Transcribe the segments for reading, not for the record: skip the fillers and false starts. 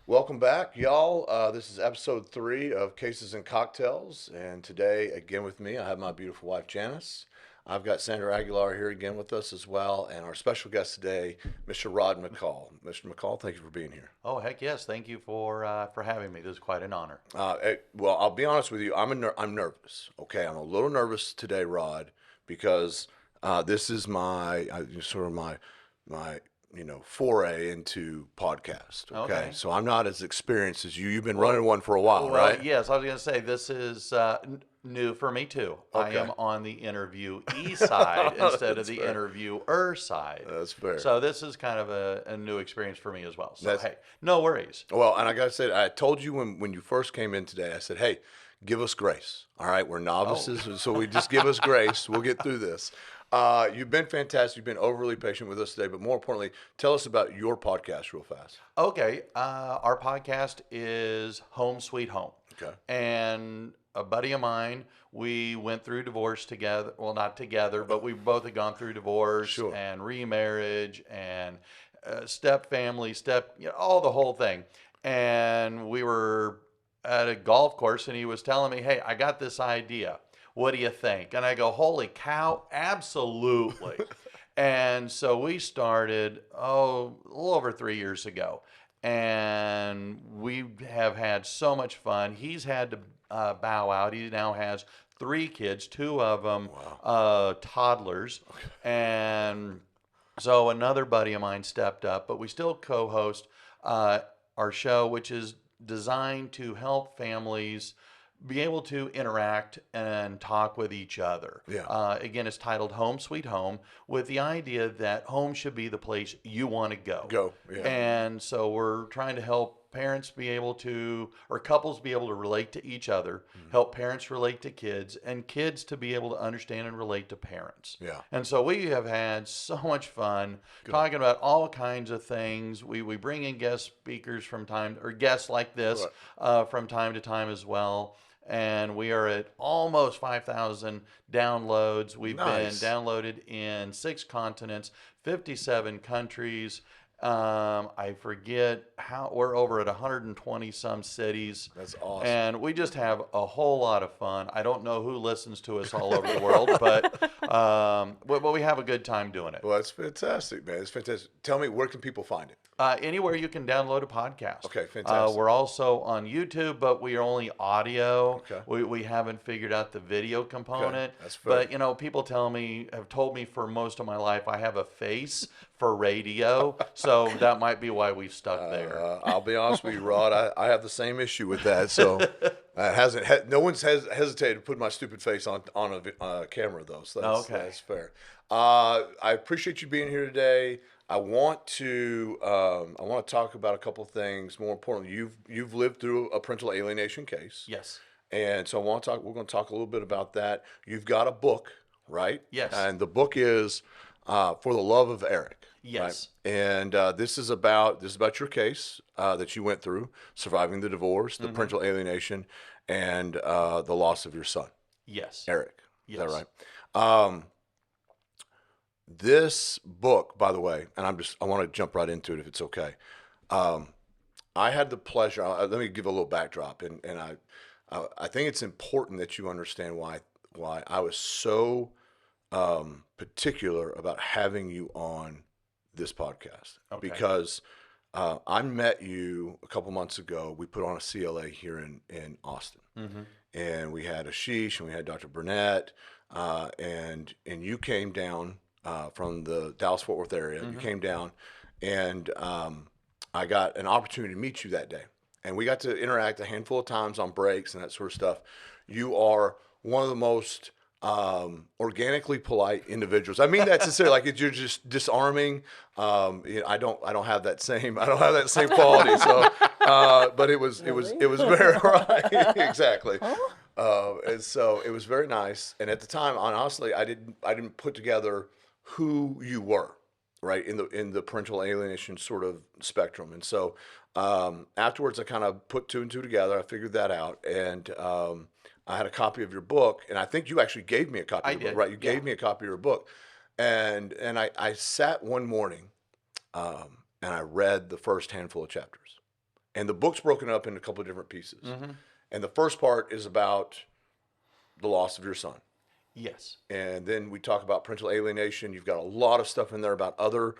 Welcome back, y'all. This is episode 3 of Cases and Cocktails. And today, again with me, I have my beautiful wife, Janice. I've got Sandra Aguilar here again with us as well. And our special guest today, Mr. Rod McCall. Mr. McCall, thank you for being here. Oh, heck yes. Thank you for having me. This is quite an honor. Well, I'll be honest with you. I'm nervous. Okay, I'm a little nervous today, Rod, because this is my foray into podcast. Okay, Okay. so I'm not as experienced as you. You've been running one for a while, Well, right? yes, I was going to say this is new for me too. I Okay. am on the interviewee side instead of That's the fair. interviewer side. That's fair. So this is kind of a new experience for me as well. So, That's hey, no worries. well, and I gotta say, I told you when you first came in today. I said, "Hey, give us grace. All right, we're novices, so we just give us grace. We'll get through this." You've been fantastic. You've been overly patient with us today, but more importantly, tell us about your podcast real fast. Okay, our podcast is Home Sweet Home. Okay. And a buddy of mine, we went through divorce together. Well, not together, but we both had gone through divorce Sure. and remarriage and step family, all the whole thing. And we were at a golf course, and he was telling me, "Hey, I got this idea. What do you think?" And I go, "Holy cow, absolutely." And so we started, a little over 3 years ago. And we have had so much fun. He's had to bow out. He now has 3 kids, 2 of them toddlers. And so another buddy of mine stepped up, but we still co host our show, which is designed to help families be able to interact and talk with each other. Yeah. Again, it's titled Home Sweet Home, with the idea that home should be the place you want to go. Go. Yeah. And so we're trying to help parents be able to, or couples be able to relate to each other, help parents relate to kids, and kids to be able to understand and relate to parents. Yeah. And so we have had so much fun talking about all kinds of things. We bring in guest speakers or guests like this from time to time as well. And we are at almost 5,000 downloads. We've Nice. been downloaded in 6 continents, 57 countries. I forget how we're over at 120 some cities. That's awesome. And we just have a whole lot of fun. I don't know who listens to us all over the world, but we have a good time doing it. Well, that's fantastic, man. It's fantastic. Tell me, where can people find it? Anywhere you can download a podcast. Okay, fantastic. We're also on YouTube, but we are only audio. Okay. We haven't figured out the video component. that's fair. But people have told me for most of my life I have a face for radio, so that might be why we've stuck there. I'll be honest with you, Rod. I have the same issue with that. So no one's hesitated to put my stupid face on a camera though. So that's fair. I appreciate you being here today. I want to talk about a couple of things. More importantly, you've lived through a parental alienation case. Yes. And so we're going to talk a little bit about that. You've got a book, right? Yes. And the book is For the Love of Eric. Yes. Right? And this is about your case that you went through, surviving the divorce, the parental alienation, and the loss of your son, Yes. Eric. Yes. Is that right? This book, by the way, and I want to jump right into it if it's okay. I had the pleasure. Let me give a little backdrop, and I think it's important that you understand why I was so particular about having you on this podcast. Okay. Because I met you a couple months ago. We put on a CLA here in Austin, and we had Ashish and we had Dr. Burnett, and you came down from the Dallas-Fort Worth area. You came down, and I got an opportunity to meet you that day. And we got to interact a handful of times on breaks and that sort of stuff. You are one of the most organically polite individuals. I mean that sincerely. Like you're just disarming. I don't have that same quality. So, but it was very right. Exactly. And so it was very nice. And at the time, honestly, I didn't put together who you were, right, in the parental alienation sort of spectrum. And so afterwards, I kind of put 2 and 2 together. I figured that out, and I had a copy of your book, and I think you actually gave me a copy of your book, right? You gave me a copy of your book, and I sat one morning, and I read the first handful of chapters, And the book's broken up into a couple of different pieces. Mm-hmm. And the first part is about the loss of your son. Yes. And then we talk about parental alienation. You've got a lot of stuff in there about other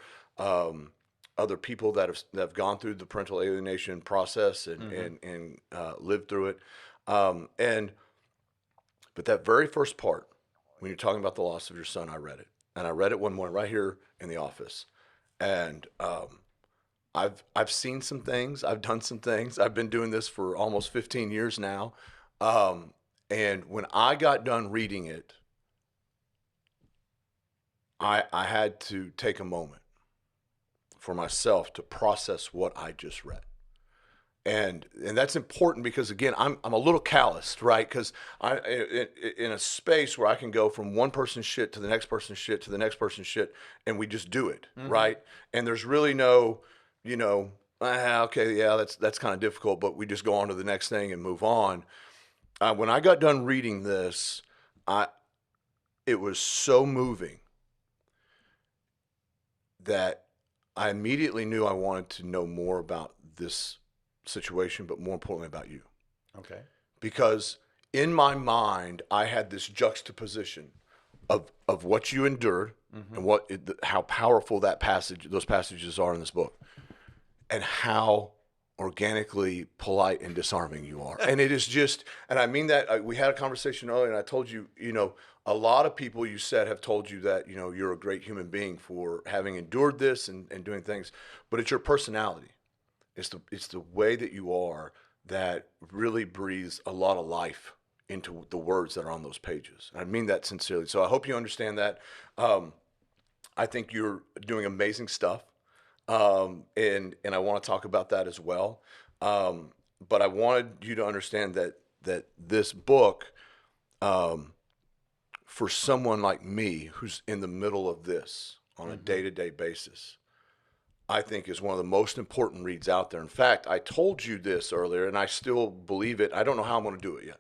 people that have gone through the parental alienation process and lived through it. But that very first part, when you're talking about the loss of your son, I read it, and I read it one morning right here in the office, and I've seen some things, I've done some things. I've been doing this for almost 15 years now, and when I got done reading it, I had to take a moment for myself to process what I just read. And that's important because, again, I'm a little calloused, right? Because in a space where I can go from one person's shit to the next person's shit to the next person's shit, and we just do it, right? And there's really no, okay, yeah, that's kind of difficult, but we just go on to the next thing and move on. When I got done reading this, it was so moving that I immediately knew I wanted to know more about this situation, but more importantly about you. Okay. Because in my mind, I had this juxtaposition of what you endured and how powerful those passages are in this book, and how organically polite and disarming you are. And it is just, and I mean that, we had a conversation earlier, and I told you, a lot of people, you said, have told you that, you're a great human being for having endured this and doing things, but it's your personality. It's the way that you are that really breathes a lot of life into the words that are on those pages. I mean that sincerely. So I hope you understand that. I think you're doing amazing stuff. And I want to talk about that as well. But I wanted you to understand that this book, for someone like me who's in the middle of this on a day-to-day basis, I think is one of the most important reads out there. In fact, I told you this earlier, and I still believe it. I don't know how I'm going to do it yet.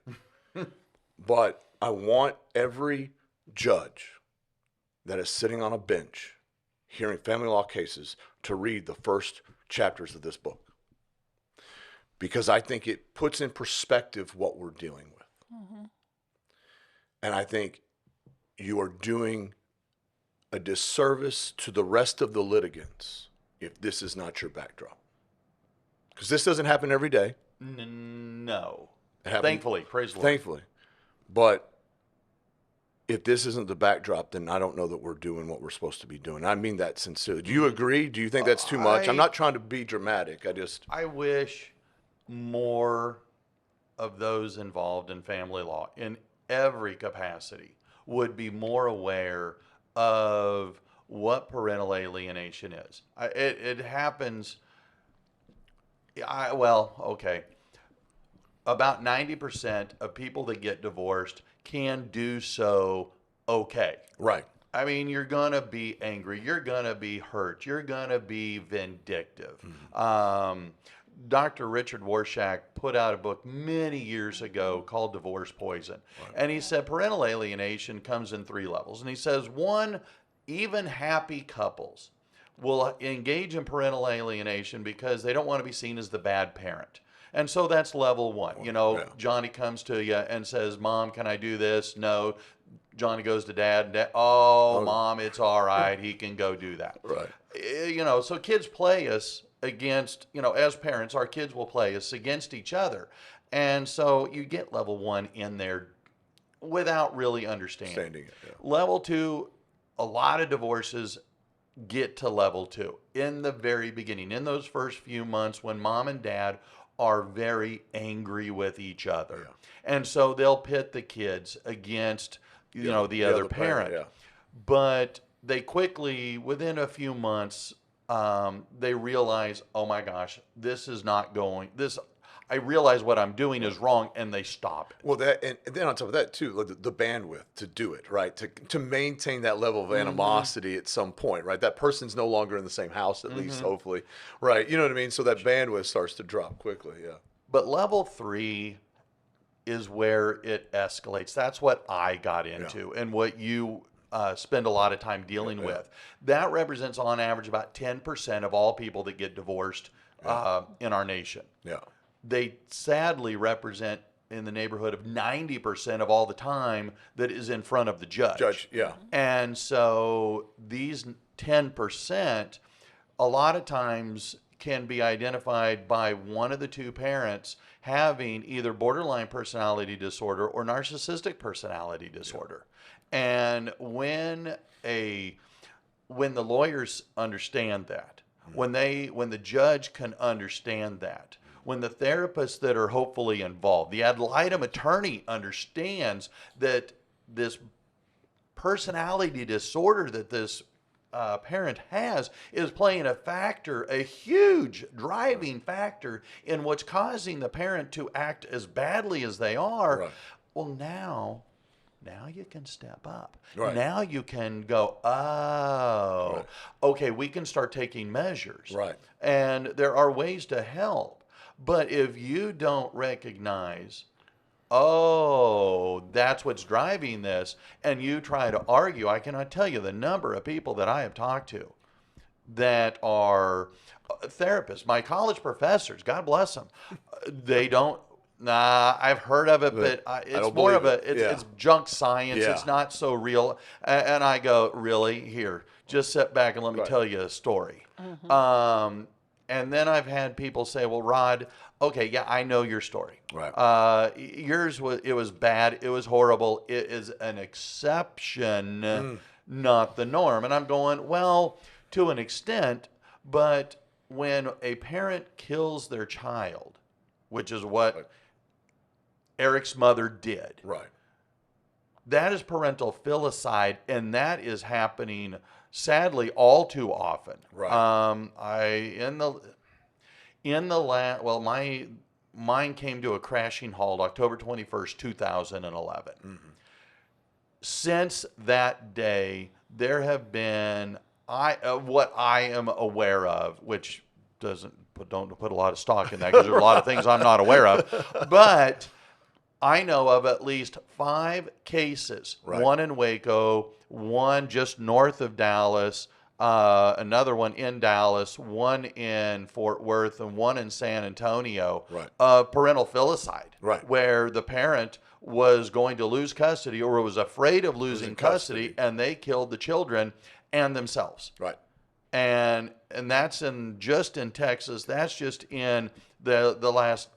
But I want every judge that is sitting on a bench hearing family law cases to read the first chapters of this book, because I think it puts in perspective what we're dealing with. And I think you are doing a disservice to the rest of the litigants if this is not your backdrop, because this doesn't happen every day. No. Thankfully, praise the Lord. Thankfully. But if this isn't the backdrop, then I don't know that we're doing what we're supposed to be doing. I mean that sincerely. Do you agree? Do you think that's too much? I'm not trying to be dramatic. I wish more of those involved in family law in every capacity would be more aware of what parental alienation is. It happens. Okay. About 90% of people that get divorced can do so okay. Right. I mean, you're going to be angry. You're going to be hurt. You're going to be vindictive. Dr. Richard Warshak put out a book many years ago called Divorce Poison. Right. And he said parental alienation comes in 3 levels. And he says, one, even happy couples will engage in parental alienation because they don't want to be seen as the bad parent. And so that's level 1. Johnny comes to you and says, Mom, can I do this? No. Johnny goes to Dad. Mom, it's all right. He can go do that. Right. So kids play us against, as parents, our kids will play us against each other. And so you get level 1 in there without really understanding. Yeah. Level 2, a lot of divorces get to level 2 in the very beginning, in those first few months when mom and dad are very angry with each other. Yeah. And so they'll pit the kids against, the other parent. Yeah. But they quickly, within a few months, they realize, oh my gosh, this is not going, I realize what I'm doing is wrong, and they stop it. Well, and then on top of that too, the bandwidth to do it, right? To maintain that level of animosity at some point, right? That person's no longer in the same house, at least, hopefully, right? You know what I mean? So that bandwidth starts to drop quickly, yeah. But level 3 is where it escalates. That's what I got into, and what you spend a lot of time dealing with. That represents, on average, about 10% of all people that get divorced in our nation. Yeah. They sadly represent in the neighborhood of 90% of all the time that is in front of the judge. Yeah. And so these 10%, a lot of times can be identified by one of the two parents having either borderline personality disorder or narcissistic personality disorder. And when the lawyers understand that, when the judge can understand that, when the therapists that are hopefully involved, the ad litem attorney understands that this personality disorder that this parent has is playing a huge driving factor in what's causing the parent to act as badly as they are. Right. Well, now you can step up. Right. Now you can go, Right. okay, we can start taking measures. Right. And there are ways to help. But if you don't recognize, oh, that's what's driving this, and you try to argue, I cannot tell you the number of people that I have talked to that are therapists, my college professors, God bless them. They don't, I've heard of it, but it's more of it's junk science. Yeah. It's not so real. And I go, really? Here, just sit back and let me tell you a story. And then I've had people say, well, Rod, okay, yeah, I know your story. Right. Yours was bad. It was horrible. It is an exception, not the norm. And I'm going, well, to an extent, but when a parent kills their child, which is what Eric's mother did. Right. That is parental filicide, and that is happening sadly all too often. Right. Mine came to a crashing halt October 21st, 2011. Since that day, there have been what I am aware of, which don't put a lot of stock in that because there are a lot of things I'm not aware of, but I know of at least 5 cases, one in Waco, one just north of Dallas, another one in Dallas, one in Fort Worth, and one in San Antonio, of parental filicide, where the parent was going to lose custody or was afraid of losing custody, and they killed the children and themselves. Right. And that's just in Texas. That's just in the last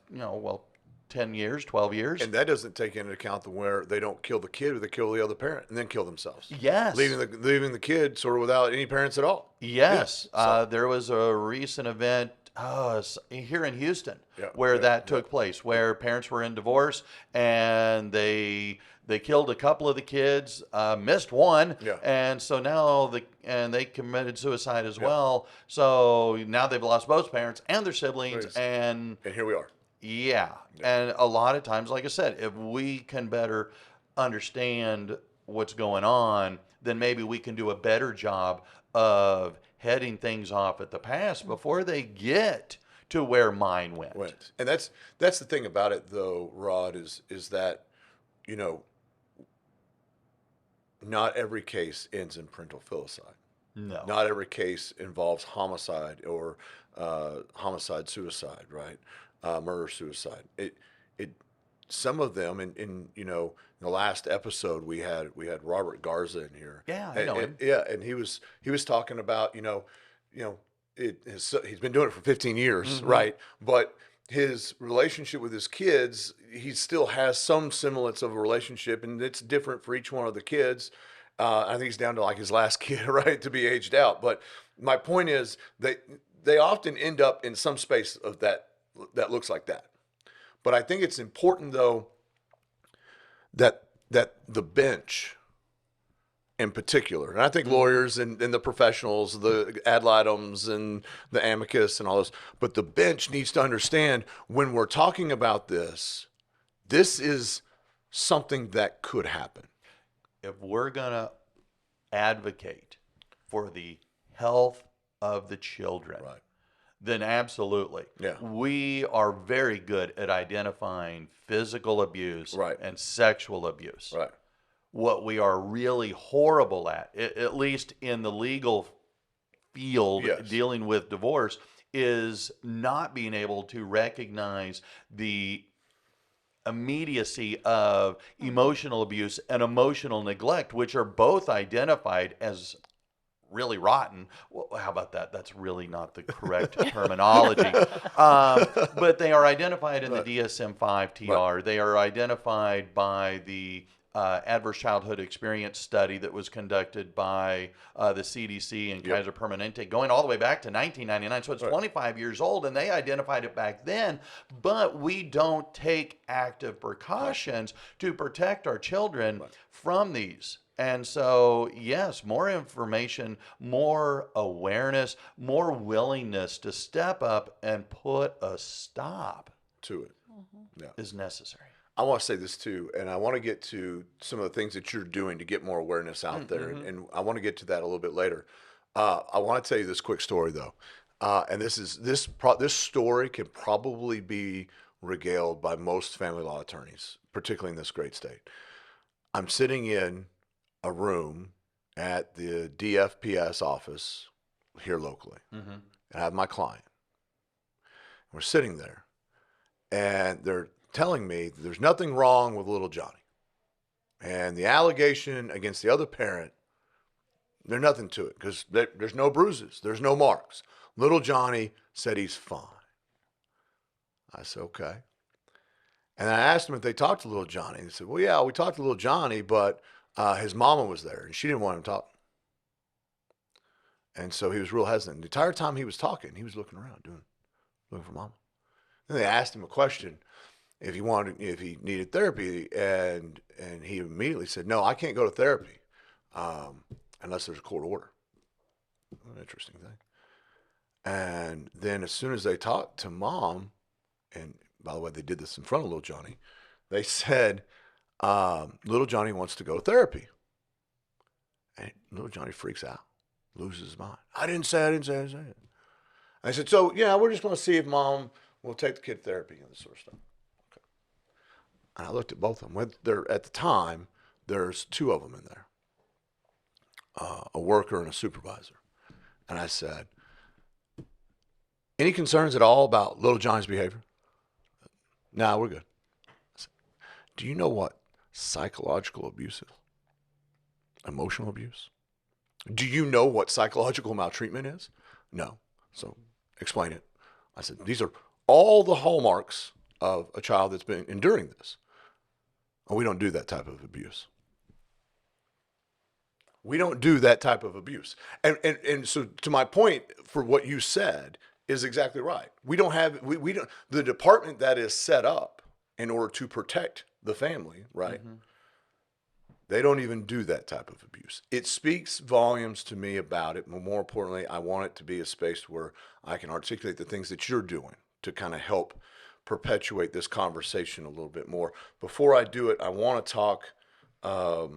10 years, 12 years. And that doesn't take into account where they don't kill the kid or they kill the other parent and then kill themselves. Yes. Leaving the kid sort of without any parents at all. Yes. There was a recent event here in Houston where that took place, where parents were in divorce and they killed a couple of the kids, missed one, and so now they committed suicide as well. So now they've lost both parents and their siblings, and here we are. Yeah. And a lot of times, like I said, if we can better understand what's going on, then maybe we can do a better job of heading things off at the pass before they get to where mine went. And that's the thing about it, though, Rod, is that, not every case ends in parental filicide. No. Not every case involves homicide or homicide-suicide, right? Murder-suicide. Some of them, in the last episode we had Robert Garza in here. Yeah, I know him. And he was talking about he's been doing it for 15 years, right? But his relationship with his kids, he still has some semblance of a relationship, and it's different for each one of the kids. I think he's down to like his last kid, right, to be aged out. But my point is they often end up in some space of that looks like that. But I think it's important, though, that the bench in particular, and I think lawyers and the professionals, the ad litems and the amicus and all this, but the bench needs to understand when we're talking about this is something that could happen. If we're going to advocate for the health of the children, then absolutely. Yeah. We are very good at identifying physical abuse and sexual abuse. Right. What we are really horrible at least in the legal field dealing with divorce, is not being able to recognize the immediacy of emotional abuse and emotional neglect, which are both identified as really rotten. Well, how about that? That's really not the correct terminology. But they are identified in the Right. DSM-5 Right. TR. They are identified by the Adverse Childhood Experience study that was conducted by the CDC and Kaiser Permanente going all the way back to 1999. So it's 25 years old, and they identified it back then. But we don't take active precautions to protect our children from these. And so, yes, more information, more awareness, more willingness to step up and put a stop To it. Yeah. is necessary. I want to say this too, and I want to get to some of the things that you're doing to get more awareness out there, and I want to get to that a little bit later. I want to tell you this quick story though, and this story can probably be regaled by most family law attorneys, particularly in this great state. I'm sitting in a room at the DFPS office here locally, and I have my client. We're sitting there, and they're telling me there's nothing wrong with little Johnny. And the allegation against the other parent, there's nothing to it because there's no bruises, there's no marks. Little Johnny said he's fine. I said, okay. And I asked them if they talked to little Johnny. They said, well, yeah, we talked to little Johnny, but his mama was there and she didn't want him talking. And so he was real hesitant. The entire time he was talking, he was looking around, looking for mama. And they asked him a question if he needed therapy, and he immediately said, no, I can't go to therapy unless there's a court order. An interesting thing. And then as soon as they talked to mom, and by the way, they did this in front of little Johnny, they said, little Johnny wants to go to therapy. And little Johnny freaks out, loses his mind. I didn't say it. I said, so yeah, we're just going to see if mom will take the kid to therapy and this sort of stuff. Okay. And I looked at both of them. At the time, there's two of them in there, a worker and a supervisor. And I said, any concerns at all about little Johnny's behavior? No, we're good. I said, do you know what psychological abuse is? Emotional abuse? Do you know what psychological maltreatment is? No. So explain it. I said, these are all the hallmarks of a child that's been enduring this. And we don't do that type of abuse. We don't do that type of abuse. And so to my point for what you said is exactly right. We don't, the department that is set up in order to protect the family, right? Mm-hmm. They don't even do that type of abuse. It speaks volumes to me about it. But more importantly, I want it to be a space where I can articulate the things that you're doing to kind of help perpetuate this conversation a little bit more. Before I do it, I want to talk a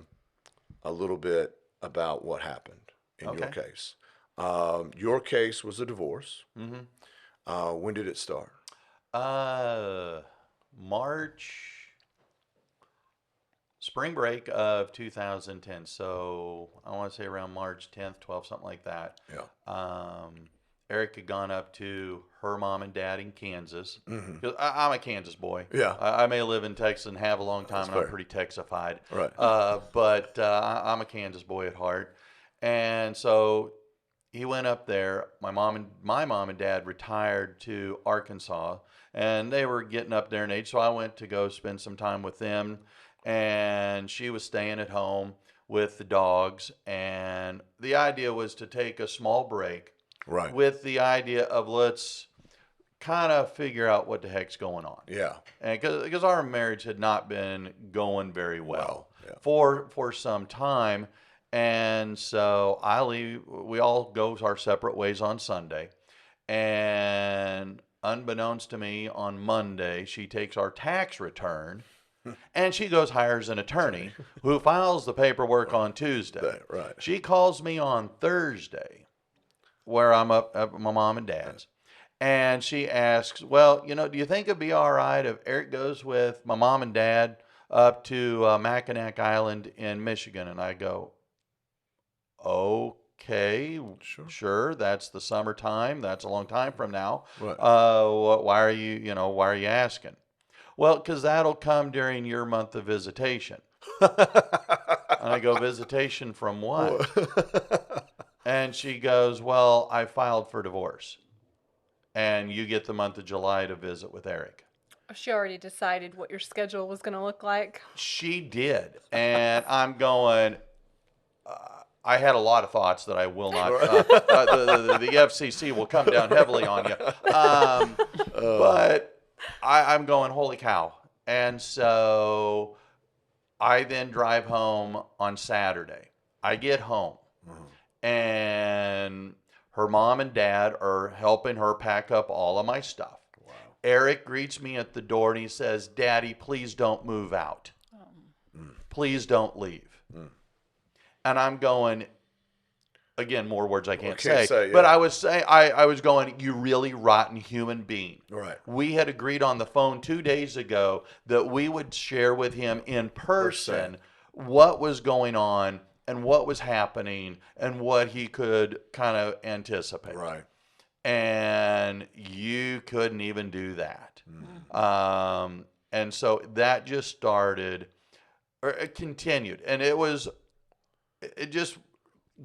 little bit about what happened in your case. Your case was a divorce. Mm-hmm. When did it start? Spring break of 2010. So I want to say around March 10th, 12th, something like that. Yeah. Eric had gone up to her mom and dad in Kansas. Mm-hmm. I'm a Kansas boy. Yeah. I may live in Texas and have a long time. That's and fair. I'm pretty Texified. Right. But I'm a Kansas boy at heart. And so he went up there. My mom and dad retired to Arkansas, and they were getting up there in age. So I went to go spend some time with them. And she was staying at home with the dogs. And the idea was to take a small break. Right. With the idea of let's kind of figure out what the heck's going on. Yeah. And because our marriage had not been going very well yeah. for some time. And so I leave, we all go our separate ways on Sunday. And unbeknownst to me, on Monday, she takes our tax return and she goes hires an attorney who files the paperwork on Tuesday. Right. She calls me on Thursday where I'm up at my mom and dad's. And she asks, well, do you think it'd be all right if Eric goes with my mom and dad up to Mackinac Island in Michigan? And I go, okay, sure, that's the summertime. That's a long time from now. Right. Why are why are you asking? Well, because that'll come during your month of visitation. And I go, visitation from what? And she goes, well, I filed for divorce. And you get the month of July to visit with Eric. She already decided what your schedule was going to look like. She did. And I'm going, I had a lot of thoughts that I will not, the FCC will come down heavily on you. But I'm going, holy cow. And so I then drive home on Saturday. I get home and her mom and dad are helping her pack up all of my stuff. Wow. Eric greets me at the door and he says, Daddy, please don't move out. Please don't leave. And I'm going, again, more words I can't say. Yeah. But I was saying, I was going, you really rotten human being. Right. We had agreed on the phone 2 days ago that we would share with him in person what was going on and what was happening and what he could kind of anticipate. Right. And you couldn't even do that. And so that just started, or it continued. And it just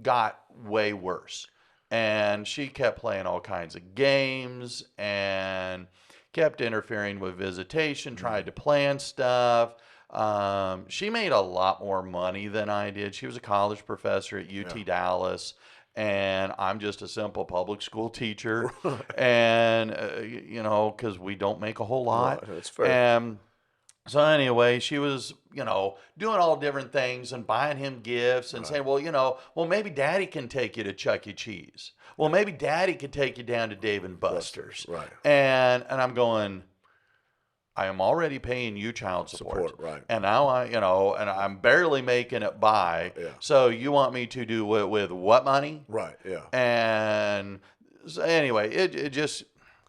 got way worse. And she kept playing all kinds of games and kept interfering with visitation, tried to plan stuff. She made a lot more money than I did. She was a college professor at UT Dallas, and I'm just a simple public school teacher. And, because we don't make a whole lot. That's fair. And so anyway, she was, doing all different things and buying him gifts and saying, well, maybe Daddy can take you to Chuck E. Cheese. Well, maybe Daddy could take you down to Dave and Buster's. Right. And I'm going, I am already paying you child support. Right. And now and I'm barely making it by. Yeah. So you want me to do with what money? Right. Yeah. And so anyway, it just,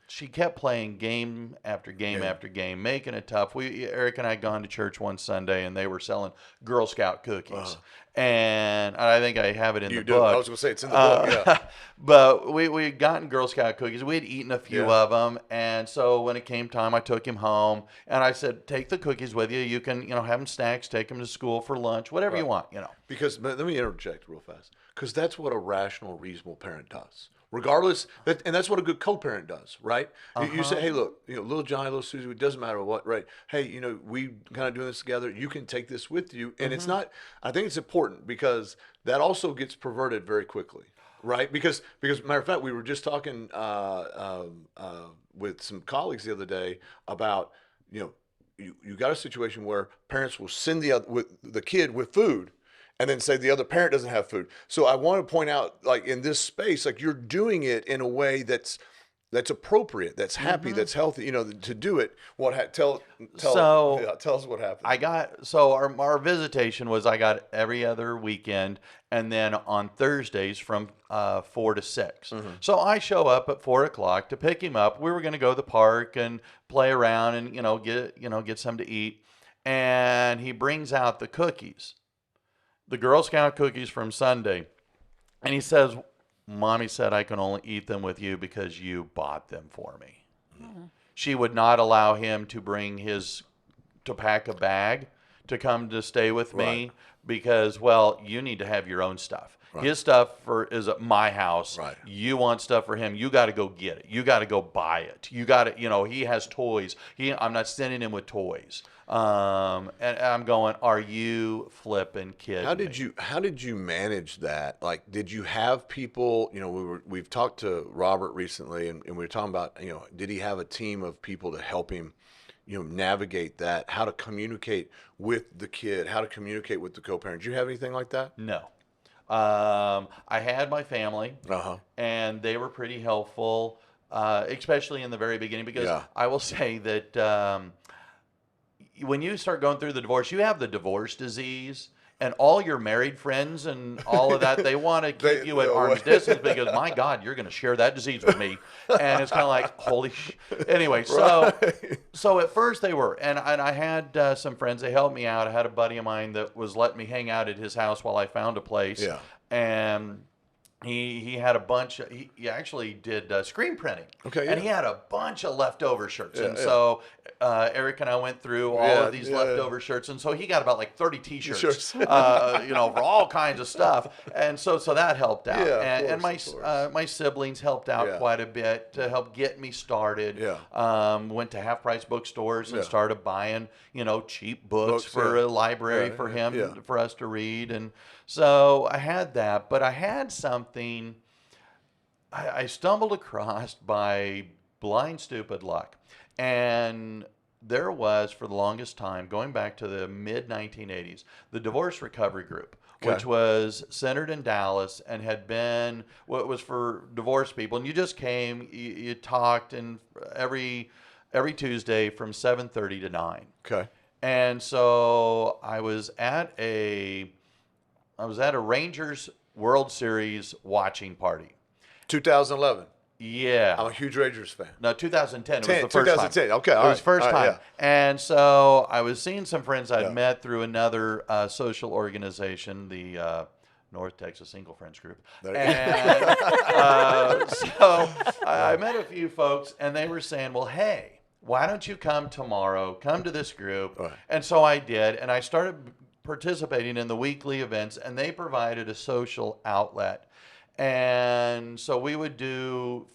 she kept playing game after game after game, making it tough. Eric and I had gone to church one Sunday, and they were selling Girl Scout cookies. And I think I have it in the book. I was going to say, it's in the book, yeah. But we had gotten Girl Scout cookies. We had eaten a few of them. And so when it came time, I took him home. And I said, take the cookies with you. You can, have them snacks, take them to school for lunch, whatever you want, Because, let me interject real fast. Because that's what a rational, reasonable parent does. Regardless, and that's what a good co-parent does, right? You say, hey, look, little Johnny, little Susie, it doesn't matter what, right? Hey, we kind of doing this together. You can take this with you. And it's not, I think it's important because that also gets perverted very quickly, right? Because matter of fact, we were just talking with some colleagues the other day about, you got a situation where parents will send the kid with food and then say the other parent doesn't have food. So I want to point out, like in this space, like you're doing it in a way that's appropriate, that's happy, that's healthy. To do it. Tell us what happened. Our visitation was I got every other weekend, and then on Thursdays from 4 to 6. So I show up at 4 o'clock to pick him up. We were going to go to the park and play around and get something to eat, and he brings out the cookies. The Girl Scout cookies from Sunday. And he says, Mommy said I can only eat them with you because you bought them for me. She would not allow him to pack a bag to come to stay with me because, you need to have your own stuff. Right. His stuff is at my house. Right. You want stuff for him, you got to go get it. You got to go buy it. You got to, he has toys. I'm not sending him with toys. And I'm going, are you flipping kidding me? How did you manage that? Like, did you have people, we've talked to Robert recently and we were talking about, did he have a team of people to help him, navigate that, how to communicate with the kid, how to communicate with the co-parent? Did you have anything like that? No. I had my family and they were pretty helpful, especially in the very beginning, because I will say that, when you start going through the divorce, you have the divorce disease, and all your married friends and all of that, they want to keep you at arm's distance because, my God, you're going to share that disease with me. And it's kind of like, holy Anyway, so at first they were. And I had some friends. They helped me out. I had a buddy of mine that was letting me hang out at his house while I found a place. Yeah. And he had a bunch of, he actually did screen printing. Okay, And yeah. he had a bunch of leftover shirts. Yeah, And yeah. so Eric and I went through all Yeah, of these yeah, leftover shirts. And so he got about like 30 t-shirts, Shirts. for all kinds of stuff. And so that helped out. Yeah, of And course, of course. my siblings helped out Yeah. quite a bit to help get me started. Yeah. Went to half price bookstores and Yeah. started buying, cheap books for yeah. a library Yeah, for yeah, him, yeah. for us to read. And so I had that, but I had something I stumbled across by blind, stupid luck. And there was, for the longest time, going back to the mid 1980s, the Divorce Recovery Group, Okay. which was centered in Dallas and had been, what was for divorced people. And you just came, you talked, and every Tuesday from 7:30 to 9. Okay. And so I was at a Rangers World Series watching party. 2011. Yeah. I'm a huge Rangers fan. No, 2010. It was the first 2010. time. Okay, It all was right. first All right, time. And so I was seeing some friends I'd Yeah. met through another social organization, the North Texas Single Friends Group. There you And so I met a few folks, and they were saying, well, hey, why don't you come tomorrow? Come to this group. Right. And so I did, and I started participating in the weekly events, and they provided a social outlet. And so we would do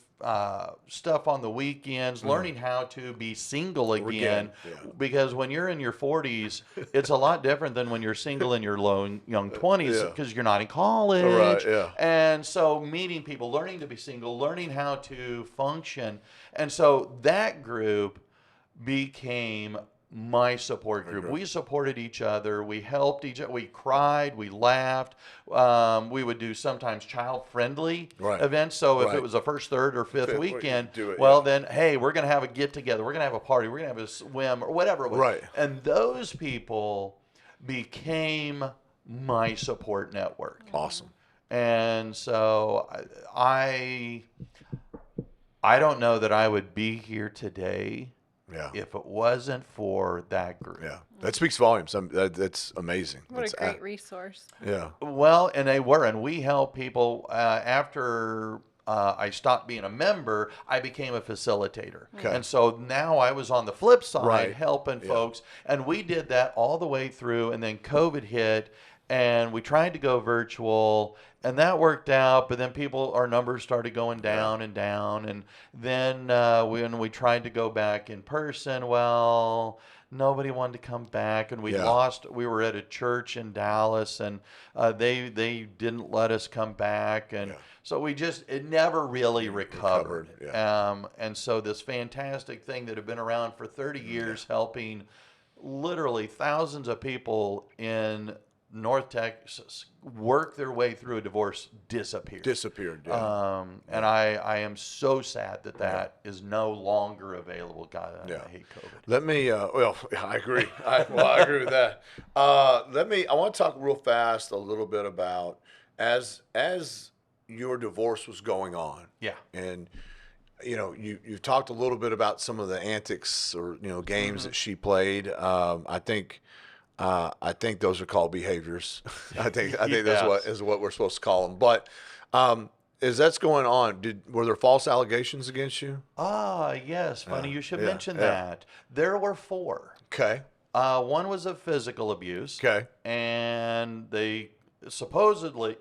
stuff on the weekends, learning how to be single again. Yeah. Because when you're in your 40s, it's a lot different than when you're single in your young 20s, Yeah. because you're not in college. Right, yeah. And so meeting people, learning to be single, learning how to function. And so that group became my support group. We supported each other. We helped each other. We cried. We laughed. We would do sometimes child-friendly Right. events. So if Right. it was a first, third, or fifth Fifth, weekend, do it, well, yeah. then, hey, we're going to have a get-together. We're going to have a party. We're going to have a swim or whatever it was. Right. And those people became my support network. Awesome. And so I don't know that I would be here today Yeah. if it wasn't for that group. Yeah. That speaks volumes. That's amazing. What That's a great resource. Yeah. Well, and they were, and we help people. After I stopped being a member, I became a facilitator. Okay. And so now I was on the flip side, Right. helping Yeah. folks, and we did that all the way through, and then COVID hit, and we tried to go virtual, and that worked out, but then our numbers started going down and down, and then when we tried to go back in person, well, nobody wanted to come back, and we were at a church in Dallas, and they didn't let us come back, and so it never really recovered. Yeah. And so this fantastic thing that had been around for 30 years, helping literally thousands of people in North Texas work their way through a divorce disappeared. Yeah. And I am so sad that is no longer available. God, I hate COVID. Let me, well, I agree. I agree with that. I want to talk real fast a little bit about as your divorce was going on. Yeah. And, you've talked a little bit about some of the antics or, games that she played. I think those are called behaviors. I think that's what we're supposed to call them. But as that's going on, were there false allegations against you? Yes. Funny you should mention yeah. that. There were 4. Okay. One was of physical abuse. Okay. And they supposedly,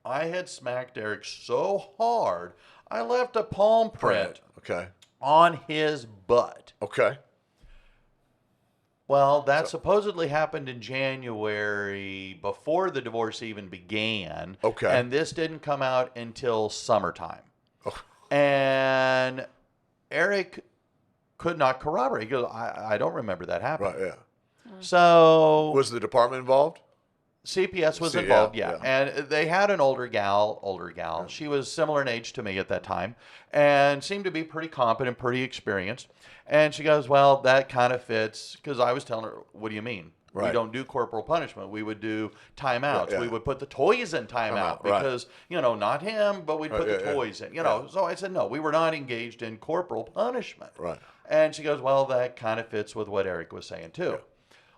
I had smacked Eric so hard, I left a palm print Okay. on his butt. Okay. Well, that supposedly happened in January before the divorce even began. Okay. And this didn't come out until summertime. Oh. And Eric could not corroborate. He goes, I don't remember that happening. Right. Yeah. So Was the department involved? CPS was Yeah, involved, yeah. And they had an older gal. She was similar in age to me at that time and seemed to be pretty competent, pretty experienced. And she goes, well, that kind of fits, because I was telling her, what do you mean? Right. We don't do corporal punishment. We would do timeouts. Yeah. We would put the toys in timeout Right. because, not him, but we'd put the toys in, So I said, no, we were not engaged in corporal punishment. Right. And she goes, well, that kind of fits with what Eric was saying too.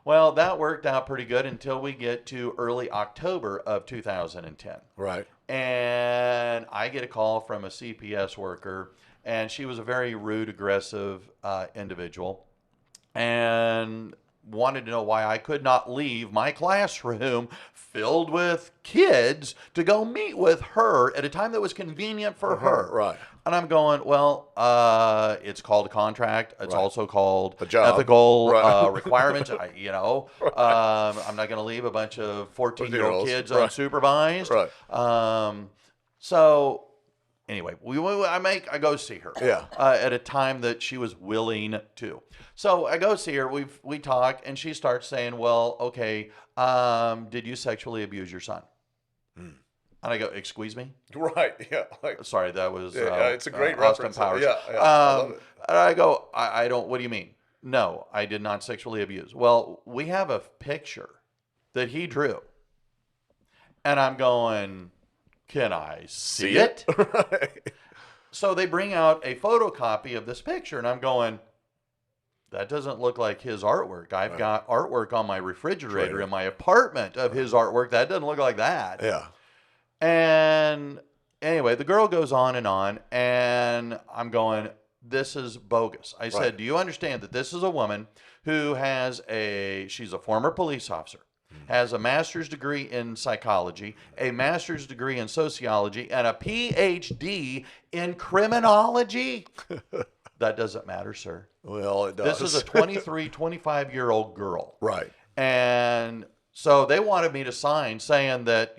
Well, that worked out pretty good until we get to early October of 2010. Right. And I get a call from a CPS worker, and she was a very rude, aggressive individual, and wanted to know why I could not leave my classroom filled with kids to go meet with her at a time that was convenient for her. Right. And I'm going, well, it's called a contract. It's Right. also called A job. ethical Right. requirements. I'm not going to leave a bunch of 14-year-old kids Right. unsupervised. Right. So anyway, I go see her. Yeah. At a time that she was willing to. So I go see her. We talk, and she starts saying, "Well, okay, did you sexually abuse your son?" And I go, "Excuse me." Right. Yeah. Like, Sorry, that was it's a great Austin reference. Powers. Yeah. I love it. And I go, I don't. What do you mean? No, I did not sexually abuse. Well, we have a picture that he drew, and I'm going, can I see it? Right. So they bring out a photocopy of this picture, and I'm going, that doesn't look like his artwork. I've got artwork on my refrigerator in my apartment of his artwork. That doesn't look like that. Yeah. And anyway, the girl goes on, and I'm going, this is bogus. I said, do you understand that this is a woman who she's a former police officer, has a master's degree in psychology, a master's degree in sociology, and a PhD in criminology? That doesn't matter, sir. Well, it does. This is a 23, 25-year-old girl. Right. And so they wanted me to sign saying that,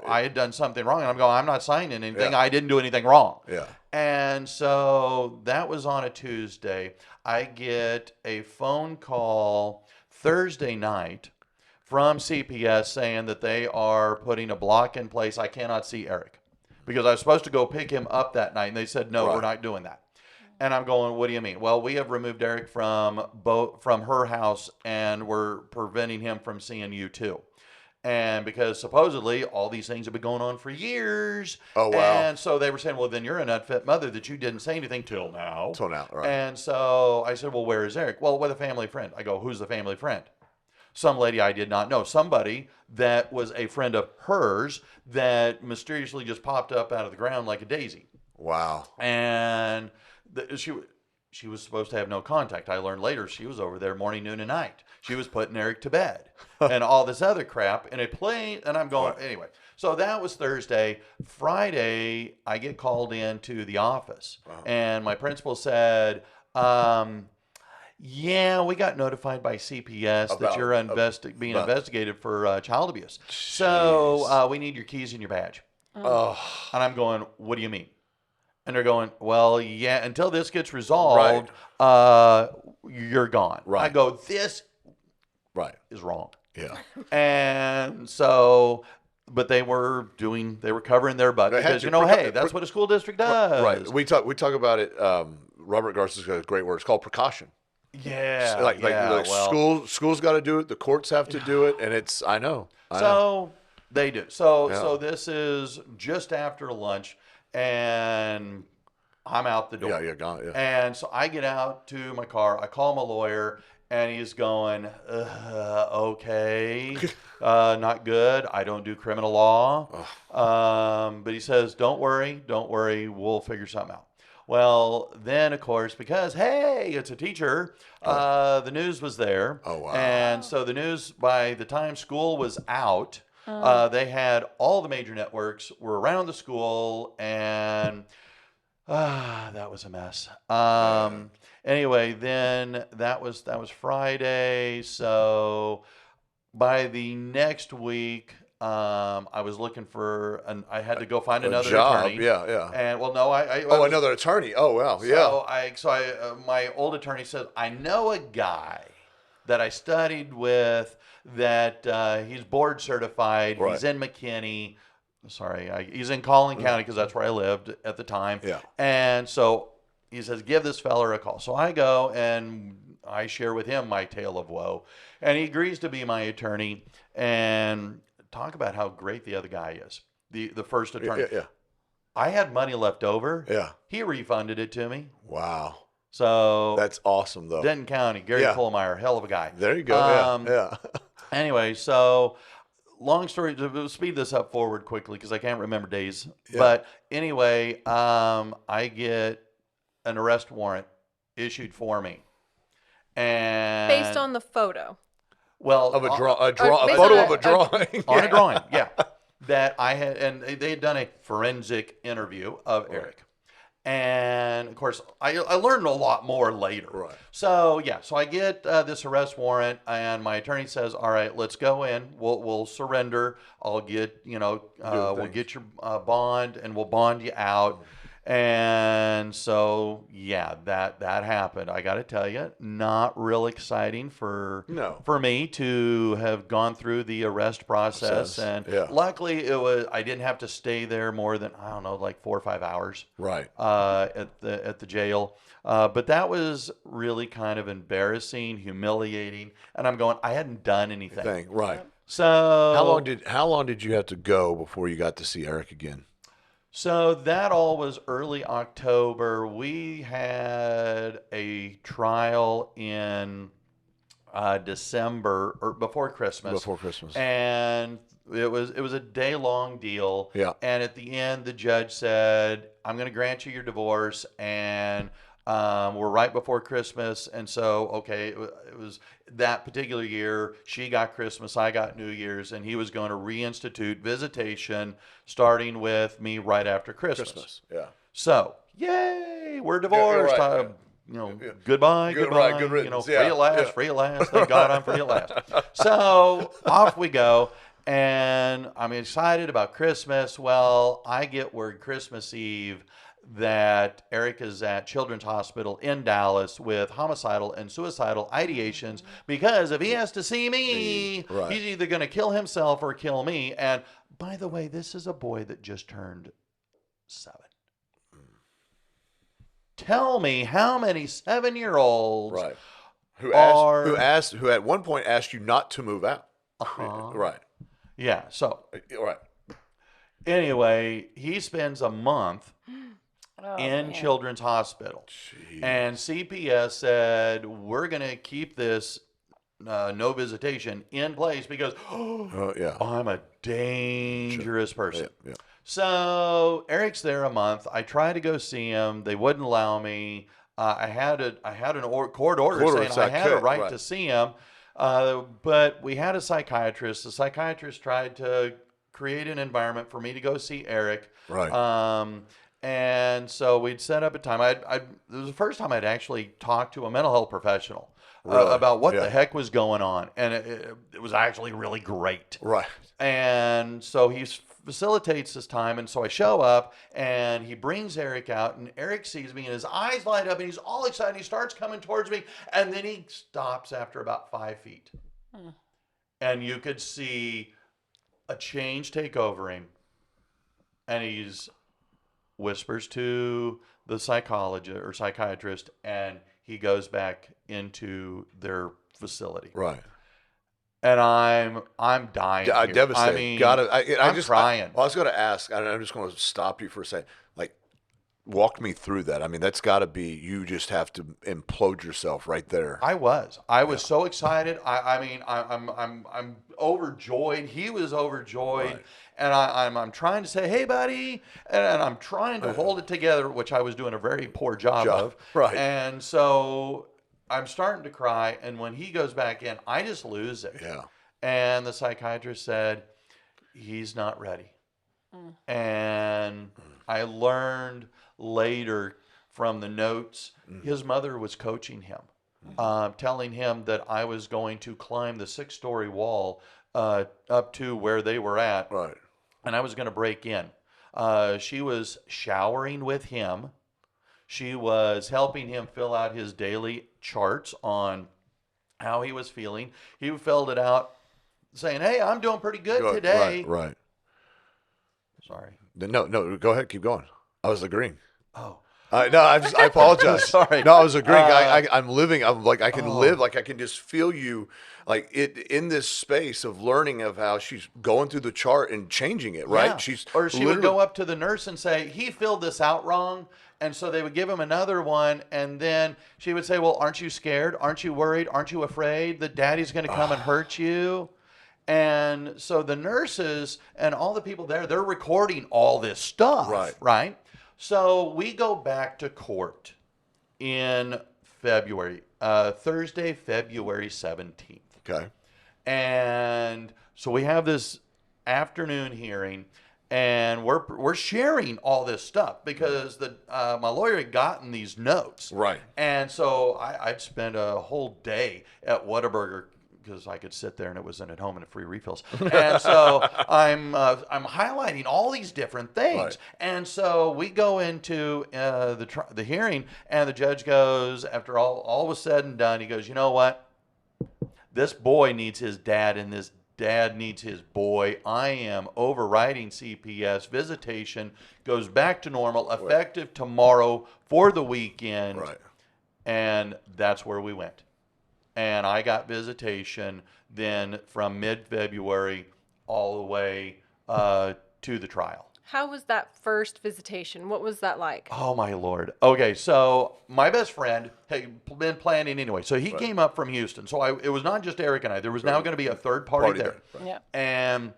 I had done something wrong. And I'm going, I'm not signing anything. Yeah. I didn't do anything wrong. Yeah. And so that was on a Tuesday. I get a phone call Thursday night from CPS saying that they are putting a block in place. I cannot see Eric because I was supposed to go pick him up that night. And they said, no, we're not doing that. And I'm going, what do you mean? Well, we have removed Eric from her house, and we're preventing him from seeing you too. And because supposedly all these things have been going on for years. Oh, wow. And so they were saying, well, then you're an unfit mother that you didn't say anything till now. Till now, right. And so I said, well, where is Eric? Well, with a family friend. I go, who's the family friend? Some lady I did not know. Somebody that was a friend of hers that mysteriously just popped up out of the ground like a daisy. Wow. And she was supposed to have no contact. I learned later she was over there morning, noon, and night. She was putting Eric to bed and all this other crap in a plane. And I'm going, anyway. So that was Thursday. Friday, I get called into the office. And my principal said, yeah, we got notified by CPS that you're being investigated for child abuse. So we need your keys and your badge. And I'm going, what do you mean? And they're going, well, yeah, until this gets resolved, you're gone. Right. I go, this is wrong. Yeah. And so, but they were covering their butt because, that's what a school district does. Right. We talk about it. Robert Garza's got a great word. It's called precaution. Yeah. School's got to do it. The courts have to do it. And I know. They do. So this is just after lunch. And I'm out the door. Yeah, you're gone. Yeah. And so I get out to my car. I call my lawyer, and he's going, okay, not good. I don't do criminal law. But he says, don't worry. We'll figure something out. Well, then, of course, because, hey, it's a teacher, the news was there. Oh, wow. And so the news, by the time school was out, they had all the major networks were around the school, and that was a mess. Anyway, then that was Friday. So by the next week, I was looking for I had to go find another job. attorney. Yeah. And well, no, another attorney. Oh, wow. Yeah. So my old attorney said, I know a guy that I studied with that he's board certified. Right. He's in McKinney. He's in Collin County because that's where I lived at the time. Yeah. And so he says, give this feller a call. So I go and I share with him my tale of woe. And he agrees to be my attorney and talk about how great the other guy is, the first attorney. Yeah. I had money left over. Yeah. He refunded it to me. Wow. So That's awesome, though. Denton County, Gary Yeah. Kohlmeyer, hell of a guy. There you go. Yeah. Anyway, so long story, to speed this up forward quickly because I can't remember days. Yeah. But anyway, I get an arrest warrant issued for me. And Based on the photo. well, Of a based photo on of a drawing. on a drawing, yeah, that I had, and they had done a forensic interview of Eric. And of course, I learned a lot more later. Right. So yeah, so I get this arrest warrant, and my attorney says, "All right, let's go in. We'll surrender. I'll get we'll get your bond, and we'll bond you out." And so yeah, that happened. I got to tell you, not real exciting for me to have gone through the arrest process. And luckily, I didn't have to stay there more than, I don't know, like 4 or 5 hours. Right. At the jail. But that was really kind of embarrassing, humiliating, and I'm going, I hadn't done anything. Right. So How long did you have to go before you got to see Eric again? So that all was early October. We had a trial in December or before Christmas. And it was a day-long deal. Yeah. And at the end, the judge said, "I'm going to grant you your divorce," and we're right before Christmas, and so okay, it was that particular year. She got Christmas, I got New Year's, and he was going to reinstitute visitation, starting with me right after Christmas. Yeah. So yay, we're divorced. Right. Goodbye, goodbye. Right, good riddance. Free at last, free at last. Thank God I'm free at last. So off we go, and I'm excited about Christmas. Well, I get word Christmas Eve that Eric is at Children's Hospital in Dallas with homicidal and suicidal ideations because if he has to see me, he's either going to kill himself or kill me. And by the way, this is a boy that just turned 7. Tell me how many 7-year-olds who at one point asked you not to move out. Right. Yeah. So anyway, he spends a month in Children's Hospital. Jeez. And CPS said, we're going to keep this no visitation in place because I'm a dangerous person. Yeah. So Eric's there a month. I tried to go see him. They wouldn't allow me. I had a court order saying I had a right to see him. But we had a psychiatrist. The psychiatrist tried to create an environment for me to go see Eric. Right. And so we'd set up a time. It was the first time I'd actually talked to a mental health professional about what the heck was going on. And it was actually really great. Right. And so he facilitates this time. And so I show up and he brings Eric out and Eric sees me and his eyes light up and he's all excited. He starts coming towards me and then he stops after about 5 feet. And you could see a change take over him. And he's whispers to the psychologist or psychiatrist, and he goes back into their facility. Right. And I'm dying. I'm devastated. I mean, I'm crying. I was going to ask. I'm just going to stop you for a second. Like, walk me through that. I mean, that's got to be. You just have to implode yourself right there. I was so excited. I mean, I'm overjoyed. He was overjoyed. Right. And I'm trying to say, hey, buddy, and I'm trying to hold it together, which I was doing a very poor job of. Right. And so I'm starting to cry, and when he goes back in, I just lose it. Yeah. And the psychiatrist said, he's not ready. And I learned later from the notes, his mother was coaching him, telling him that I was going to climb the 6-story wall up to where they were at. Right. And I was going to break in. She was showering with him. She was helping him fill out his daily charts on how he was feeling. He filled it out saying, hey, I'm doing pretty good today. Right. Sorry. No, go ahead. Keep going. I was agreeing. Oh. I apologize. Sorry. No, I was agreeing. I'm living. I'm like, I can live. Like, I can just feel you, like it in this space of learning of how she's going through the chart and changing it. Right. Yeah. She would go up to the nurse and say, he filled this out wrong. And so they would give him another one, and then she would say, well, aren't you scared? Aren't you worried? Aren't you afraid that daddy's going to come and hurt you? And so the nurses and all the people there, they're recording all this stuff, right? So we go back to court in February, Thursday, February 17th. Okay. And so we have this afternoon hearing, and we're sharing all this stuff because my lawyer had gotten these notes. Right. And so I'd spent a whole day at Whataburger because I could sit there and it wasn't at home and free refills. And so I'm highlighting all these different things. Right. And so we go into the hearing, and the judge goes, after all was said and done, he goes, you know what? This boy needs his dad, and this dad needs his boy. I am overriding CPS. Visitation goes back to normal, effective tomorrow for the weekend. Right. And that's where we went. And I got visitation then from mid-February all the way to the trial. How was that first visitation? What was that like? Oh, my Lord. Okay, so my best friend had been planning anyway. So he came up from Houston. So it was not just Eric and I. There was now going to be a third party there. Right. Yeah. And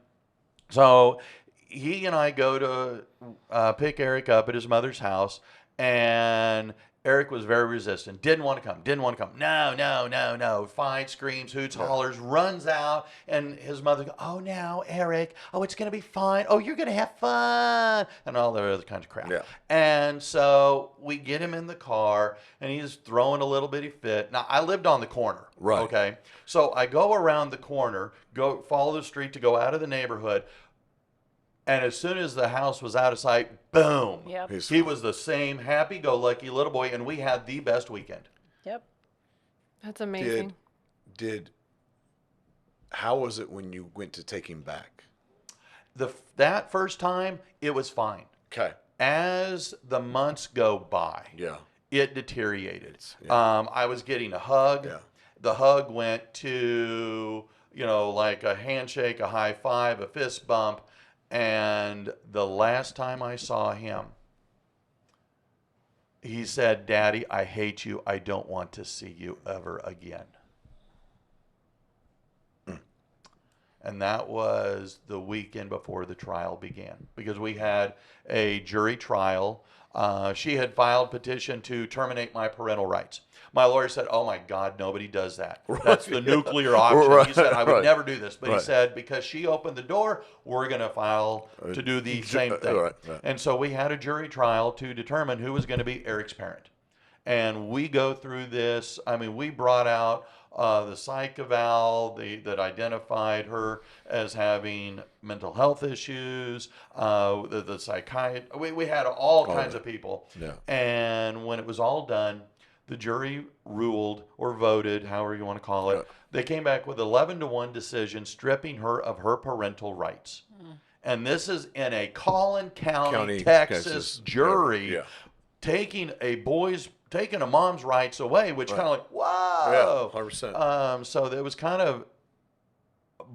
so he and I go to pick Eric up at his mother's house, and Eric was very resistant. Didn't want to come. No. Fight, screams, hoots, hollers, runs out. And his mother goes, oh, now, Eric. Oh, it's going to be fine. Oh, you're going to have fun. And all the other kinds of crap. Yeah. And so we get him in the car, and he's throwing a little bitty fit. Now, I lived on the corner. Right. Okay. So I go around the corner, follow the street to go out of the neighborhood. And as soon as the house was out of sight, boom. Yep. He was the same happy-go-lucky little boy, and we had the best weekend. Yep. That's amazing. How was it when you went to take him back? That first time, it was fine. Okay. As the months go by, Yeah. it deteriorated. Yeah. I was getting a hug. Yeah. The hug went to, like a handshake, a high five, a fist bump. And the last time I saw him, he said, Daddy, I hate you. I don't want to see you ever again. And that was the weekend before the trial began, because we had a jury trial. She had filed petition to terminate my parental rights. My lawyer said, oh, my God, nobody does that. That's the nuclear option. He said, I would never do this. But he said, because she opened the door, we're going to file to do the same thing. And so we had a jury trial to determine who was going to be Eric's parent. And we go through this. I mean, we brought out the psych eval that identified her as having mental health issues, the psychiatrist. We had all kinds of people. Yeah. And when it was all done, the jury ruled or voted, however you want to call it. Yeah. They came back with 11-1 decision, stripping her of her parental rights. And this is in a Collin County, Texas jury, taking a mom's rights away, which kind of like, whoa. Yeah, 100%. So it was kind of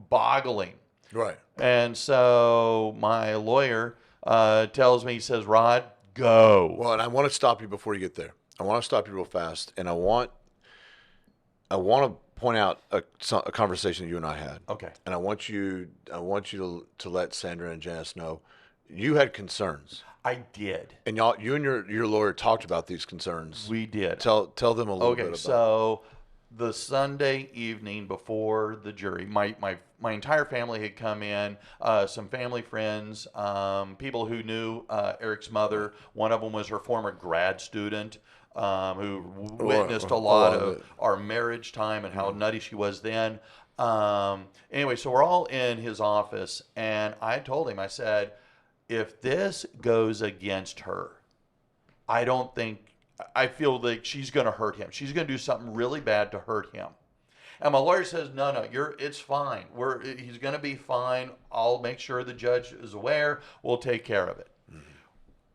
boggling. Right. And so my lawyer tells me, he says, Rod, go. Well, and I want to stop you before you get there. I want to stop you real fast, and I want to point out a conversation that you and I had. Okay. And I want you to let Sandra and Janice know you had concerns. I did. And you and your lawyer talked about these concerns. We did. Tell them a little bit about. Okay, so the Sunday evening before the jury, my entire family had come in, some family friends, people who knew Eric's mother. One of them was her former grad student, who witnessed a lot of our marriage time and how nutty she was then. Anyway, so we're all in his office, and I told him, I said, if this goes against her, I feel like she's going to hurt him. She's going to do something really bad to hurt him. And my lawyer says, no, it's fine. He's going to be fine. I'll make sure the judge is aware. We'll take care of it. Mm-hmm.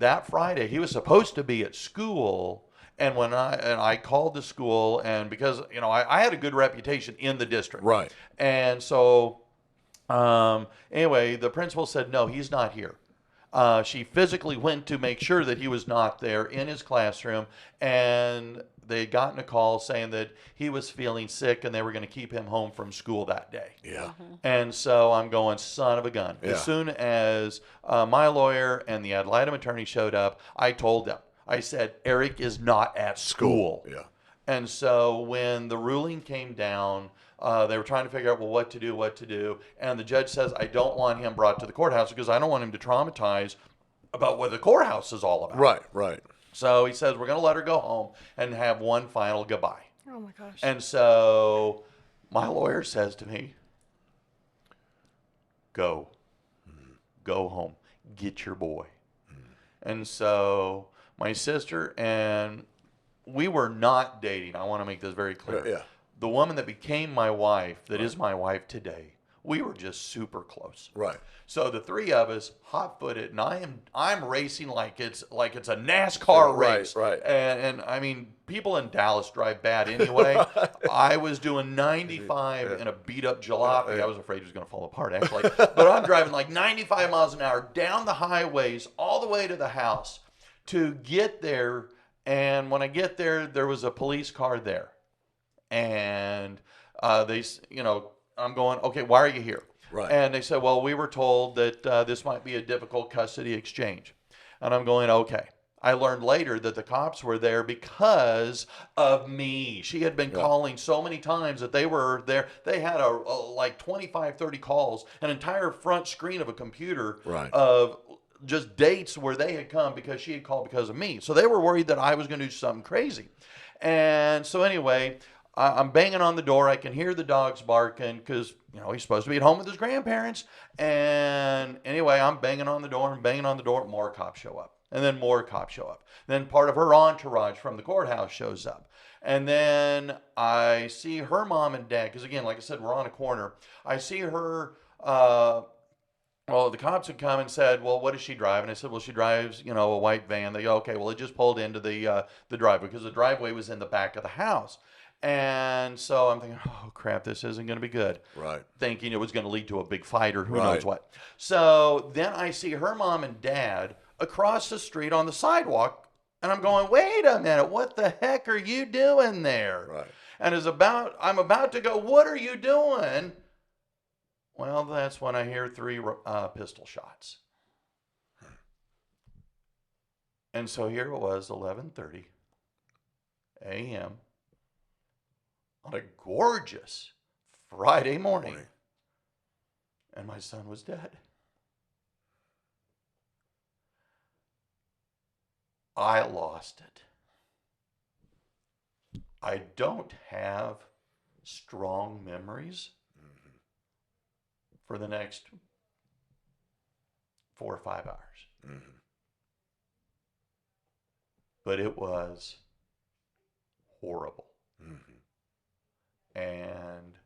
That Friday, he was supposed to be at school. And when I called the school, and because, I had a good reputation in the district. Right. And so, anyway, the principal said, no, he's not here. She physically went to make sure that he was not there in his classroom, and they had gotten a call saying that he was feeling sick and they were going to keep him home from school that day. Yeah. And so I'm going, son of a gun. Yeah. As soon as my lawyer and the ad litem attorney showed up, I told them, I said, Eric is not at school. Yeah. And so when the ruling came down, they were trying to figure out, well, what to do. And the judge says, I don't want him brought to the courthouse because I don't want him to traumatize about what the courthouse is all about. Right. So he says, we're going to let her go home and have one final goodbye. Oh my gosh. And so my lawyer says to me, go home, get your boy. And so my sister and we were not dating. I want to make this very clear. Yeah. The woman that became my wife, that is my wife today, we were just super close. Right. So the three of us, hot-footed, and I'm racing like it's a NASCAR race. Right. And I mean, people in Dallas drive bad anyway. I was doing 95 in a beat-up jalopy. I was afraid it was going to fall apart, actually. But I'm driving like 95 miles an hour down the highways all the way to the house to get there. And when I get there, there was a police car there. And I'm going, okay, why are you here? Right. And they said, well, we were told that this might be a difficult custody exchange. And I'm going, okay. I learned later that the cops were there because of me. She had been calling so many times that they were there. They had like 25, 30 calls, an entire front screen of a computer of just dates where they had come because she had called because of me. So they were worried that I was going to do something crazy. And so anyway, I'm banging on the door. I can hear the dogs barking because, he's supposed to be at home with his grandparents. And anyway, I'm banging on the door. More cops show up. And then more cops show up. Then part of her entourage from the courthouse shows up. And then I see her mom and dad, because again, like I said, we're on a corner. I see her, the cops had come and said, well, what does she drive? And I said, well, she drives, a white van. They go, okay, well, it just pulled into the driveway because the driveway was in the back of the house. And so I'm thinking, oh, crap, this isn't going to be good. Right. Thinking it was going to lead to a big fight or who knows what. So then I see her mom and dad across the street on the sidewalk. And I'm going, wait a minute, what the heck are you doing there? Right. And I'm about to go, what are you doing? Well, that's when I hear 3 pistol shots. And so here it was, 11:30 a.m. on a gorgeous Friday morning. And my son was dead. I lost it. I don't have strong memories for the next 4 or 5 hours. Mm-hmm. But it was horrible. Mm-hmm. And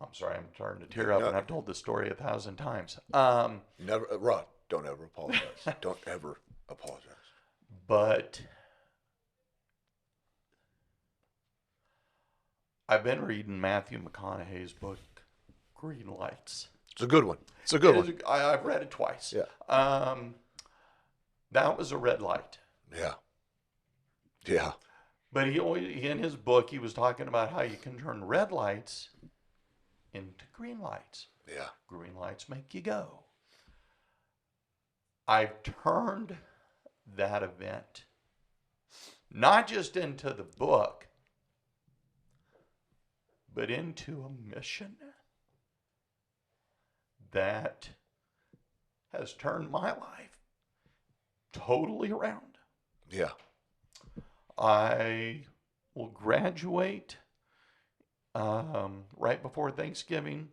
I'm sorry, I'm starting to tear up, and I've told this story 1,000 times. Never, Rod, don't ever apologize. Don't ever apologize. But I've been reading Matthew McConaughey's book, Green Lights. It's a good one. I've read it twice. Yeah. That was a red light. Yeah. But in his book, he was talking about how you can turn red lights into green lights. Yeah. Green lights make you go. I've turned that event not just into the book, but into a mission that has turned my life totally around. Yeah. I will graduate right before Thanksgiving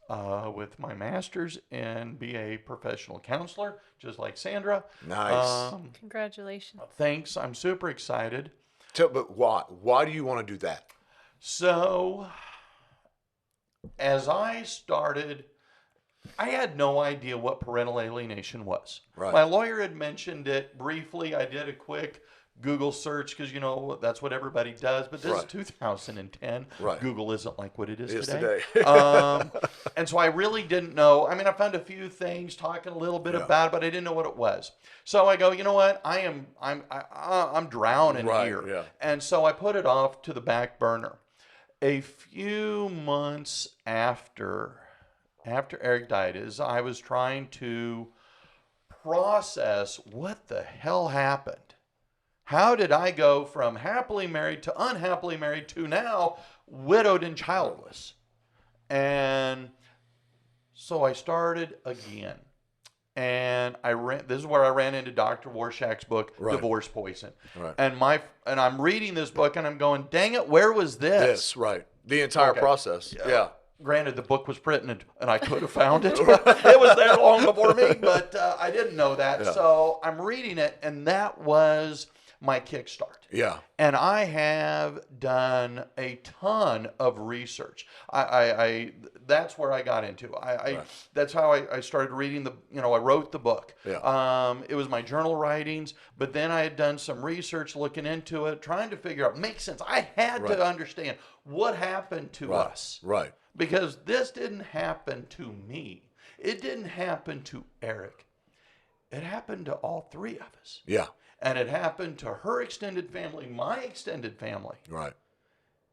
with my master's and be a professional counselor, just like Sandra. Nice. Congratulations. Thanks. I'm super excited. But why? Why do you want to do that? So, as I started, I had no idea what parental alienation was. Right. My lawyer had mentioned it briefly. I did a quick Google search because, that's what everybody does. But this is Right. 2010. Right. Google isn't like what it is It's today. today. And so I really didn't know. I mean, I found a few things talking a little bit Yeah. about it, but I didn't know what it was. So I go, you know what? I'm drowning Right, here. yeah. And so I put it off to the back burner. A few months after Eric died, as I was trying to process what the hell happened. How did I go from happily married to unhappily married to now widowed and childless? And so I started again. And this is where I ran into Dr. Warshak's book, Right. Divorce Poison. Right. And I'm reading this book and I'm going, dang it, where was this? This, right. The entire Okay. process. Yeah. Granted, the book was printed and I could have found it. It was there long before me, but I didn't know that. Yeah. So I'm reading it, and that was my kickstart. Yeah. And I have done a ton of research. That's where I got into. Right. That's how I started reading I wrote the book. Yeah. It was my journal writings, but then I had done some research looking into it, trying to figure out, make sense. I had Right. to understand what happened to Right. us. Right. Because this didn't happen to me. It didn't happen to Eric. It happened to all three of us. Yeah. And it happened to her extended family, my extended family. Right.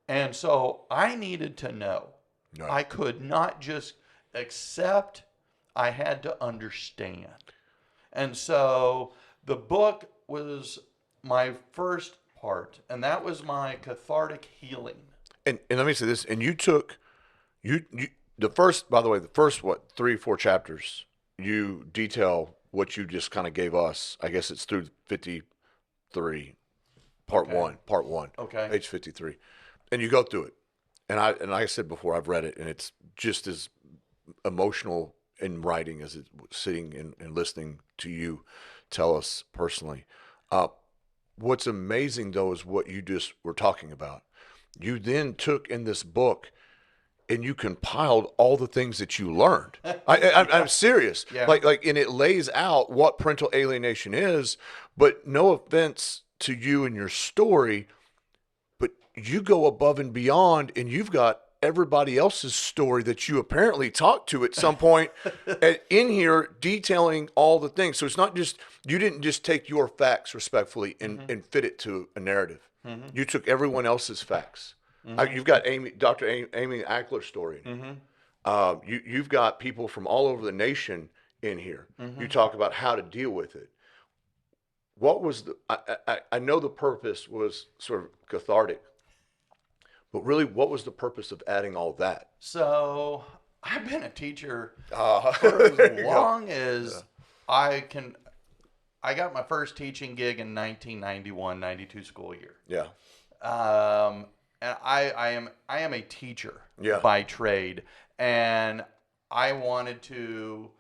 And so I needed to know. Right. I could not just accept, I had to understand. And so the book was my first part, and that was my cathartic healing. And let me say this, and you took the first 3 or 4 chapters, you detail what you just kind of gave us. I guess it's through 53, part Okay. one, Okay. page 53, and you go through it. And like I said before, I've read it, and it's just as emotional in writing as it's sitting and listening to you tell us personally. What's amazing though is what you just were talking about. You then took in this book and you compiled all the things that you learned. I'm serious. Yeah. And it lays out what parental alienation is, but no offense to you and your story, but you go above and beyond, and you've got everybody else's story that you apparently talked to at some point in here detailing all the things. So it's not just, you didn't just take your facts respectfully and fit it to a narrative. Mm-hmm. You took everyone else's facts. You've got Dr. Amy Ackler's story. You've got people from all over the nation in here. You talk about how to deal with it. What was I know the purpose was sort of cathartic, but really, what was the purpose of adding all that? So I've been a teacher There for you as go. long as I can. I got my first teaching gig in 1991-92 school year. Yeah. And I am a teacher Yeah. by trade, and I wanted to.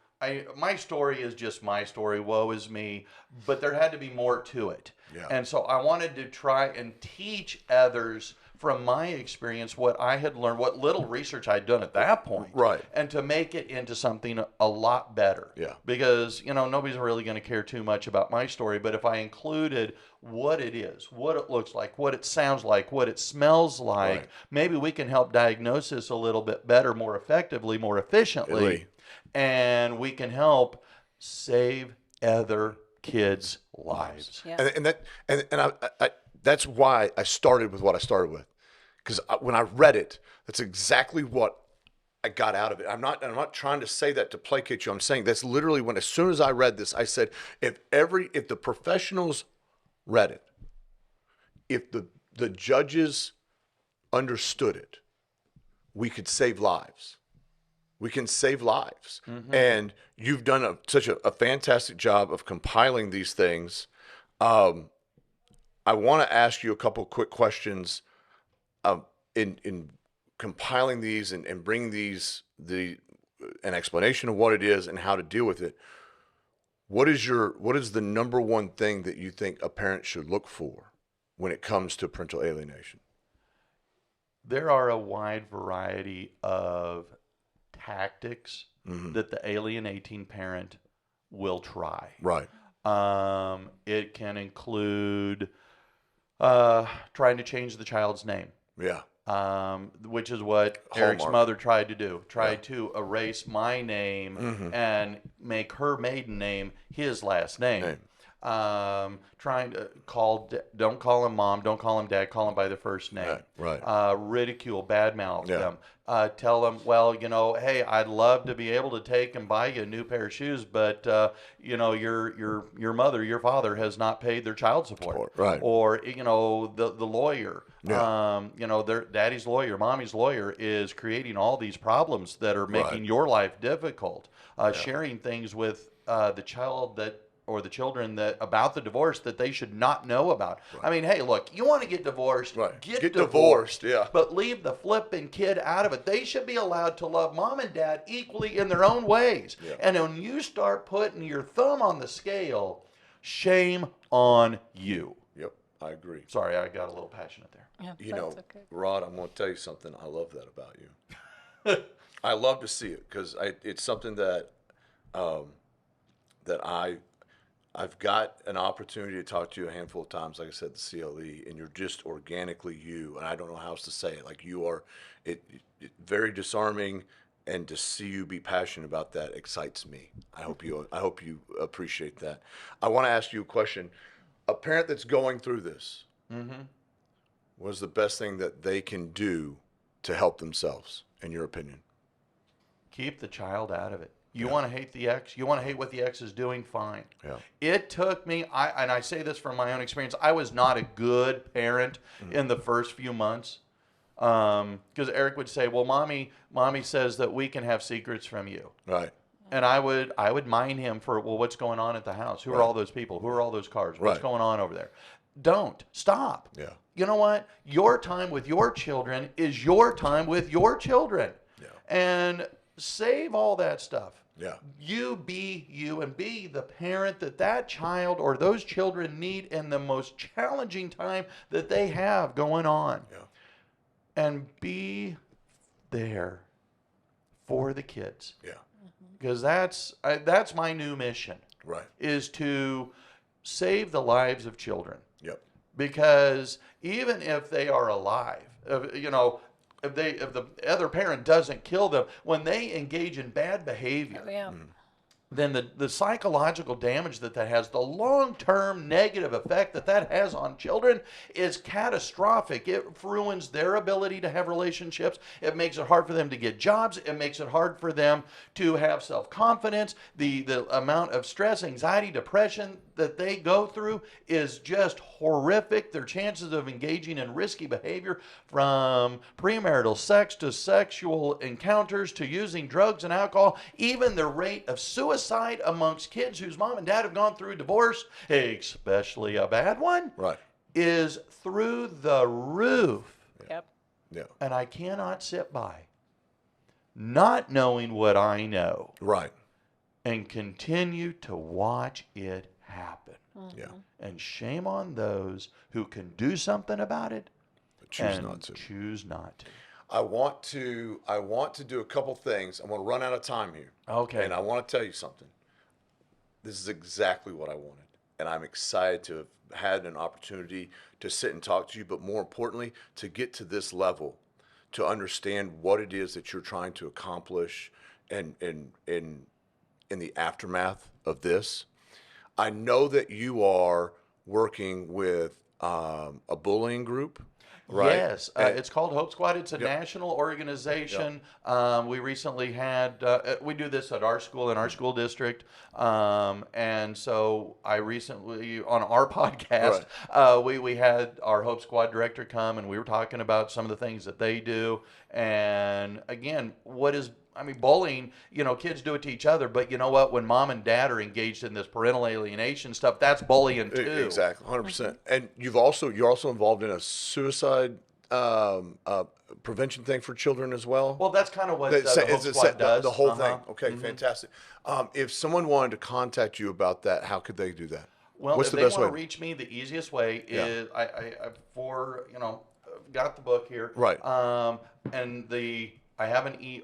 My story is just my story. Woe is me, but there had to be more to it. Yeah. And so I wanted to try and teach others from my experience what I had learned, what little research I'd done at that point, Right. and to make it into something a lot better. Yeah. Because nobody's really going to care too much about my story, but if I included what it is, what it looks like, what it sounds like, what it smells like, Right. maybe we can help diagnose this a little bit better, more effectively, more efficiently, Really. and we can help save other kids' lives. Yeah. And I that's why I started with what I started with, because when I read it, that's exactly what I got out of it. I'm not trying to say that to placate you. I'm saying that's literally when, as soon as I read this, I said, if the professionals read it, if the judges understood it, we could save lives. We can save lives. And you've done such a fantastic job of compiling these things. I want to ask you a couple quick questions in compiling these and bringing an explanation of what it is and how to deal with it. What is the number one thing that you think a parent should look for when it comes to parental alienation? There are a wide variety of tactics that the alienating parent will try. Right. It can include trying to change the child's name. Yeah. Which is what Eric's Hallmark. mother tried to do. Tried to erase my name and make her maiden name his last name. Trying to don't call him mom, don't call him dad, call him by the first name. Right. Ridicule, badmouth Yeah. them. Tell them, well, hey, I'd love to be able to take and buy you a new pair of shoes, but your mother, your father has not paid their child support. Right. Or the lawyer. Yeah. Their daddy's lawyer, mommy's lawyer is creating all these problems that are making your life difficult. Sharing things with the child or the children about the divorce that they should not know about. Right. I mean, hey, look, you want to get divorced, right. Get divorced, yeah. But leave the flipping kid out of it. They should be allowed to love mom and dad equally in their own ways. Yeah. And when you start putting your thumb on the scale, shame on you. Yep, I agree. Sorry, I got a little passionate there. Yeah, okay. Rod, I'm going to tell you something. I love that about you. I love to see it because it's something that I've got an opportunity to talk to you a handful of times, like I said, the CLE, and you're just organically you, and I don't know how else to say it. Like you are, it very disarming, and to see you be passionate about that excites me. I hope you appreciate that. I want to ask you a question. A parent that's going through this, what is the best thing that they can do to help themselves, in your opinion? Keep the child out of it. You want to hate the ex? You want to hate what the ex is doing? Fine. Yeah. It took me, and I say this from my own experience, I was not a good parent in the first few months. Because Eric would say, well, mommy says that we can have secrets from you. Right. And I would mine him for, well, what's going on at the house? Who are all those people? Who are all those cars? What's going on over there? Don't. Stop. Yeah. You know what? Your time with your children is your time with your children. Yeah. And save all that stuff. Yeah. You be you and be the parent that child or those children need in the most challenging time that they have going on. Yeah. And be there for the kids. Yeah. Because that's my new mission. Right. Is to save the lives of children. Yep. Because even if they are alive, if the other parent doesn't kill them, when they engage in bad behavior, then the psychological damage that has, the long-term negative effect that has on children is catastrophic. It ruins their ability to have relationships. It makes it hard for them to get jobs. It makes it hard for them to have self-confidence. The amount of stress, anxiety, depression that they go through is just horrific. Their chances of engaging in risky behavior, from premarital sex to sexual encounters to using drugs and alcohol, even the rate of suicide amongst kids whose mom and dad have gone through divorce, especially a bad one, right, is through the roof. Yep. Yeah. And I cannot sit by not knowing what I know. Right. And continue to watch it happen. Yeah. And shame on those who can do something about it, but choose and not to. Choose not to. I want to do a couple things. I'm going to run out of time here. Okay. And I want to tell you something. This is exactly what I wanted. And I'm excited to have had an opportunity to sit and talk to you, but more importantly, to get to this level, to understand what it is that you're trying to accomplish and in the aftermath of this. I know that you are working with a bullying group, right? Yes, it's called Hope Squad. It's a national organization. We recently had, we do this at our school, in our school district. And so I recently, on our podcast, we had our Hope Squad director come, and we were talking about some of the things that they do. And again, bullying, kids do it to each other, but you know what? When mom and dad are engaged in this parental alienation stuff, that's bullying too. Exactly, 100%. And you're also involved in a suicide prevention thing for children as well. Well, that's kind of what the Hope Squad does. The whole thing. Okay, fantastic. If someone wanted to contact you about that, how could they do that? Well, what's if the best way? Want to reach me, the easiest way is got the book here. Right. And I have an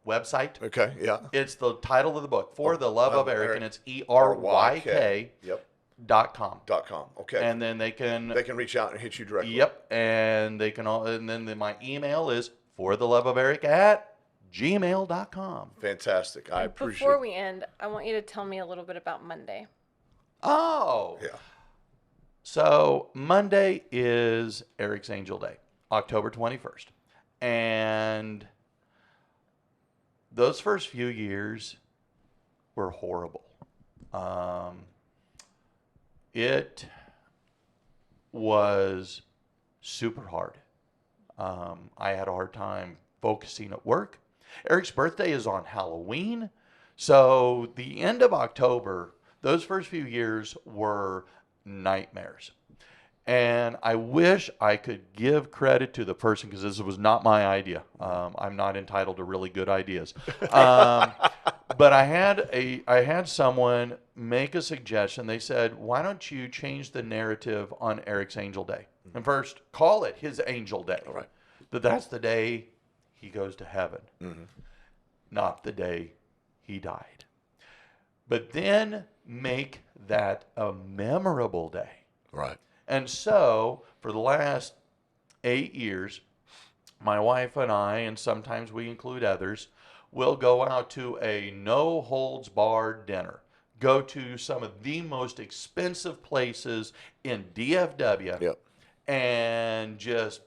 website. Okay, yeah. It's the title of the book, For the Love of Eric, and it's ERYK. Yep. Okay. And then they can reach out and hit you directly. Yep, and they can all, and then my email is fortheloveoferic@gmail.com. Fantastic. I And appreciate before we end, I want you to tell me a little bit about Monday. Oh, Yeah. so Monday is Eric's Angel Day, October 21st, and those first few years were horrible. It was super hard. I had a hard time focusing at work. Eric's birthday is on Halloween. So the end of October, those first few years were nightmares. And I wish I could give credit to the person, because this was not my idea. I'm not entitled to really good ideas. But I had someone make a suggestion. They said, "Why don't you change the narrative on Eric's Angel Day? And first, call it his Angel Day. All right. That's the day he goes to heaven, not the day he died. But then make that a memorable day." Right. And so, for the last 8 years, my wife and I, and sometimes we include others, will go out to a no-holds-barred dinner. Go to some of the most expensive places in DFW. Yep. And just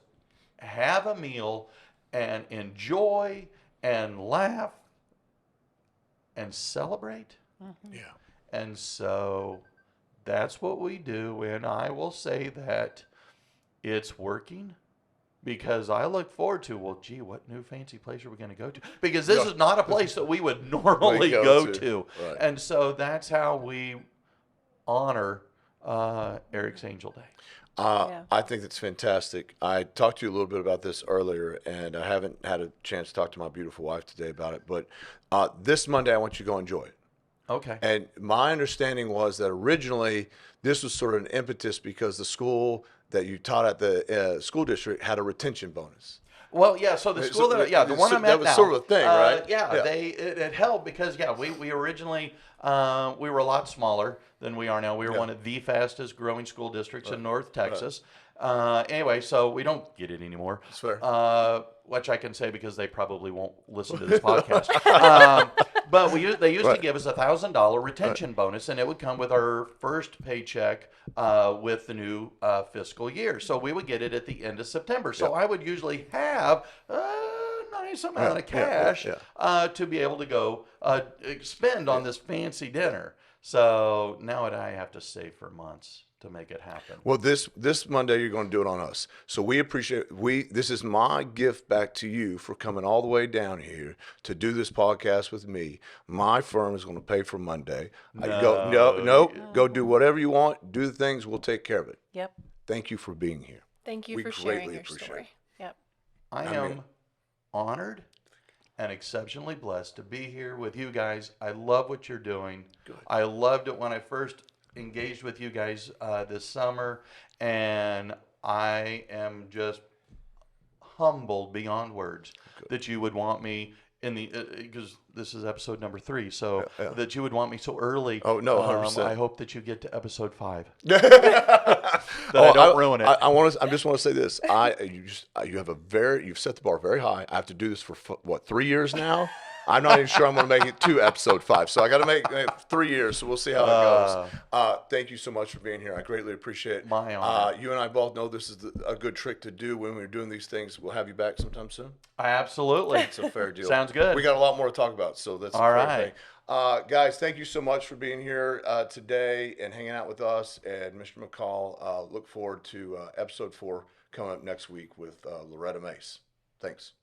have a meal and enjoy and laugh and celebrate. Yeah. And so that's what we do. And I will say that it's working, because I look forward to, well, gee, what new fancy place are we going to go to? Because this is not a place that we would normally go to. Right. And so that's how we honor Eric's Angel Day. I think that's fantastic. I talked to you a little bit about this earlier, and I haven't had a chance to talk to my beautiful wife today about it. But this Monday, I want you to go enjoy it. Okay. And my understanding was that originally this was sort of an impetus because the school that you taught at the school district had a retention bonus. Well, yeah. So the school the one I'm at that was now, sort of a thing, right? Yeah, Yeah. it helped because we originally we were a lot smaller than we are now. We were one of the fastest growing school districts in North Texas. Anyway, so we don't get it anymore. That's fair. Which I can say because they probably won't listen to this podcast. But they used to give us $1,000 retention bonus, and it would come with our first paycheck with the new fiscal year. So we would get it at the end of September. So I would usually have a nice amount of cash to be able to go spend on this fancy dinner. So now I have to save for months to make it happen. Well, this Monday you're going to do it on us. So we appreciate this is my gift back to you for coming all the way down here to do this podcast with me. My firm is going to pay for Monday. Go do whatever you want. Do the things. We'll take care of it. Yep. Thank you for being here. Thank you We for sharing greatly your appreciate story. it. Yep. I am honored and exceptionally blessed to be here with you guys. I love what you're doing. Good. I loved it when I first engaged with you guys this summer, and I am just humbled beyond words that you would want me in the because this is episode number 3, so that you would want me so early. Oh no, 100%. I hope that you get to episode 5. That I don't ruin it. I just want to say this. You've set the bar very high. I have to do this for 3 years now. I'm not even sure I'm going to make it to episode 5. So I got to make 3 years. So we'll see how it goes. Thank you so much for being here. I greatly appreciate it. My honor. You and I both know this is a good trick to do when we're doing these things. We'll have you back sometime soon. Absolutely. It's a fair deal. Sounds good. We got a lot more to talk about. So that's all a fair right. thing. Guys, thank you so much for being here today and hanging out with us. And Mr. McCall, look forward to episode 4 coming up next week with Loretta Mace. Thanks.